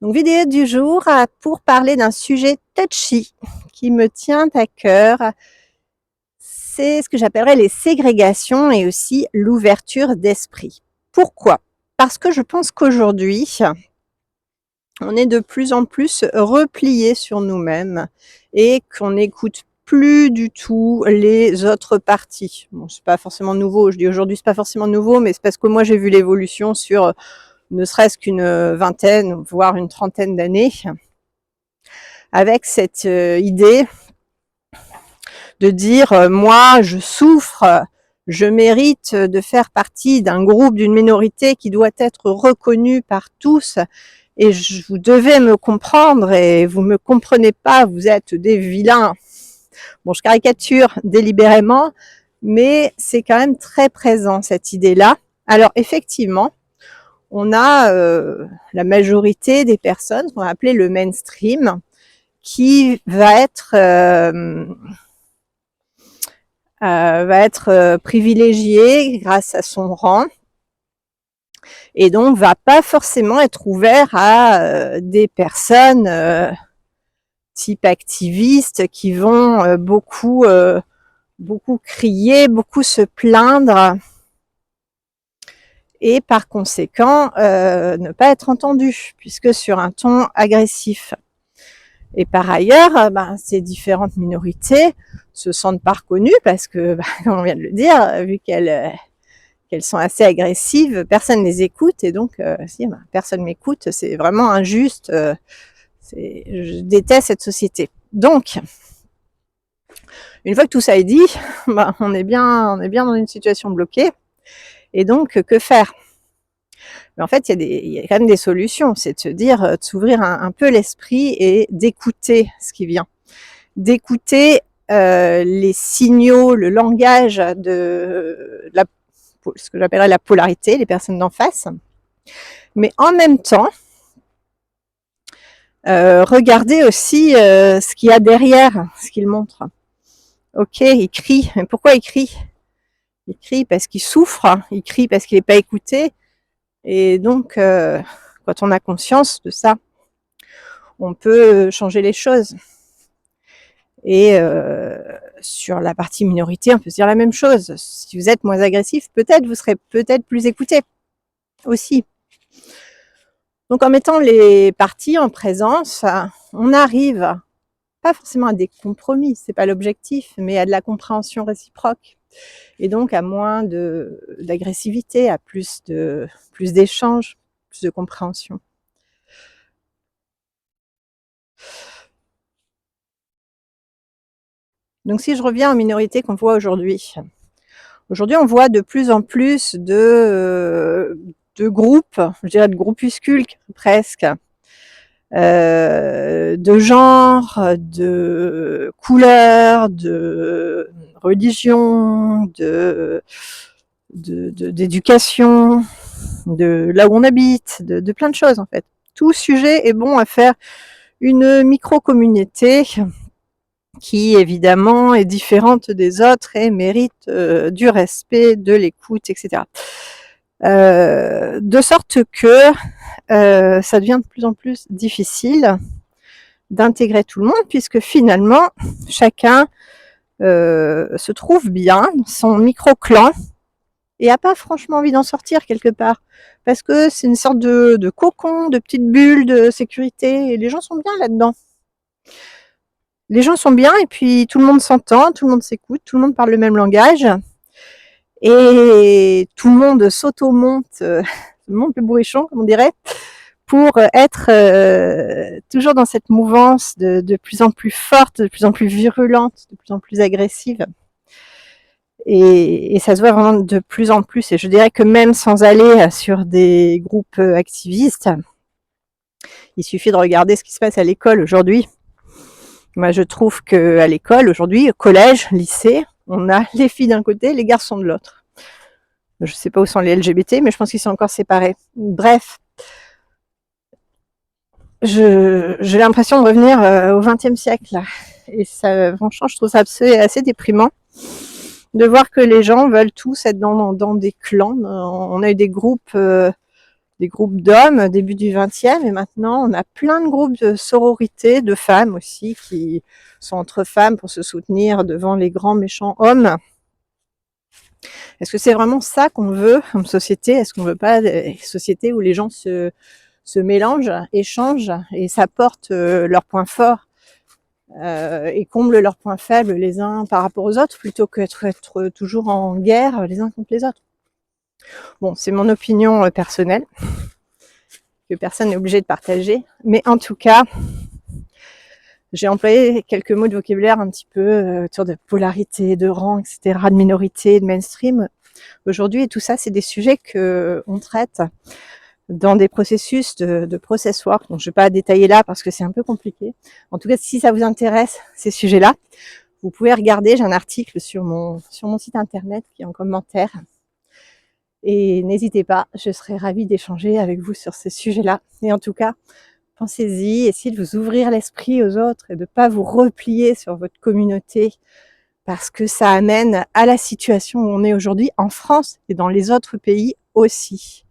Donc vidéo du jour pour parler d'un sujet touchy qui me tient à cœur. C'est ce que j'appellerais les ségrégations et aussi l'ouverture d'esprit. Pourquoi? Parce que je pense qu'aujourd'hui, on est de plus en plus repliés sur nous-mêmes et qu'on n'écoute plus du tout les autres parties. Bon, c'est pas forcément nouveau, je dis aujourd'hui c'est pas forcément nouveau, mais c'est parce que moi j'ai vu l'évolution sur ne serait-ce qu'une vingtaine, voire une trentaine d'années, avec cette idée de dire moi je souffre, je mérite de faire partie d'un groupe, d'une minorité qui doit être reconnue par tous et vous devez me comprendre et vous me comprenez pas, vous êtes des vilains. Bon, je caricature délibérément, mais c'est quand même très présent cette idée-là. Alors effectivement, on a la majorité des personnes, ce qu'on va appeler le mainstream, qui va être privilégié grâce à son rang et donc va pas forcément être ouvert à des personnes type activistes qui vont beaucoup crier, beaucoup se plaindre et par conséquent ne pas être entendu puisque sur un ton agressif. Et par ailleurs, ces différentes minorités se sentent pas reconnues parce que, comme on vient de le dire, vu qu'elles sont assez agressives, personne les écoute et donc si personne m'écoute, c'est vraiment injuste. Je déteste cette société. Donc, une fois que tout ça est dit, on est bien dans une situation bloquée. Et donc, que faire? Mais en fait, il y a quand même des solutions. C'est de se dire, de s'ouvrir un peu l'esprit et d'écouter ce qui vient. D'écouter les signaux, le langage de ce que j'appellerais la polarité, les personnes d'en face. Mais en même temps, regardez aussi ce qu'il y a derrière, ce qu'il montre. Ok, il crie. Mais pourquoi il crie? Il crie parce qu'il souffre, il crie parce qu'il n'est pas écouté. Et donc, quand on a conscience de ça, on peut changer les choses. Et sur la partie minorité, on peut se dire la même chose. Si vous êtes moins agressif, peut-être vous serez peut-être plus écouté aussi. Donc en mettant les parties en présence, on arrive pas forcément à des compromis, c'est pas l'objectif, mais à de la compréhension réciproque. Et donc à moins d'agressivité, à plus d'échanges, plus de compréhension. Donc si je reviens aux minorités qu'on voit aujourd'hui, on voit de plus en plus de groupes, je dirais de groupuscules presque, de genre, de couleurs, de religion, d'éducation, de là où on habite, de plein de choses en fait. Tout sujet est bon à faire une micro-communauté qui évidemment est différente des autres et mérite du respect, de l'écoute, etc. De sorte que ça devient de plus en plus difficile d'intégrer tout le monde puisque finalement chacun se trouve bien dans son micro-clan et n'a pas franchement envie d'en sortir quelque part parce que c'est une sorte de cocon, de petite bulle de sécurité et les gens sont bien là-dedans. Les gens sont bien et puis tout le monde s'entend, tout le monde s'écoute, tout le monde parle le même langage et tout le monde s'auto-monte, le bourrichon comme on dirait, pour être toujours dans cette mouvance de plus en plus forte, de plus en plus virulente, de plus en plus agressive. Et ça se voit vraiment de plus en plus. Et je dirais que même sans aller sur des groupes activistes, il suffit de regarder ce qui se passe à l'école aujourd'hui. Moi, je trouve qu'à l'école, aujourd'hui, collège, lycée, on a les filles d'un côté, les garçons de l'autre. Je ne sais pas où sont les LGBT, mais je pense qu'ils sont encore séparés. Bref, j'ai l'impression de revenir au XXe siècle. Là. Et ça, franchement, je trouve ça assez déprimant de voir que les gens veulent tous être dans des clans. On a eu des groupes des groupes d'hommes début du XXe, et maintenant on a plein de groupes de sororité, de femmes aussi, qui sont entre femmes pour se soutenir devant les grands méchants hommes. Est-ce que c'est vraiment ça qu'on veut comme société? Est-ce qu'on veut pas des sociétés où les gens se mélangent, échangent et s'apportent leurs points forts et comblent leurs points faibles les uns par rapport aux autres, plutôt qu'être toujours en guerre les uns contre les autres? Bon, c'est mon opinion personnelle, que personne n'est obligé de partager, mais en tout cas, j'ai employé quelques mots de vocabulaire un petit peu autour de polarité, de rang, etc., de minorité, de mainstream aujourd'hui, et tout ça, c'est des sujets qu'on traite dans des processus de process work, donc je ne vais pas détailler là parce que c'est un peu compliqué. En tout cas, si ça vous intéresse, ces sujets-là, vous pouvez regarder, j'ai un article sur mon site internet qui est en commentaire. Et n'hésitez pas, je serai ravie d'échanger avec vous sur ces sujets-là. Et en tout cas, pensez-y, essayez de vous ouvrir l'esprit aux autres et de ne pas vous replier sur votre communauté, parce que ça amène à la situation où on est aujourd'hui en France et dans les autres pays aussi.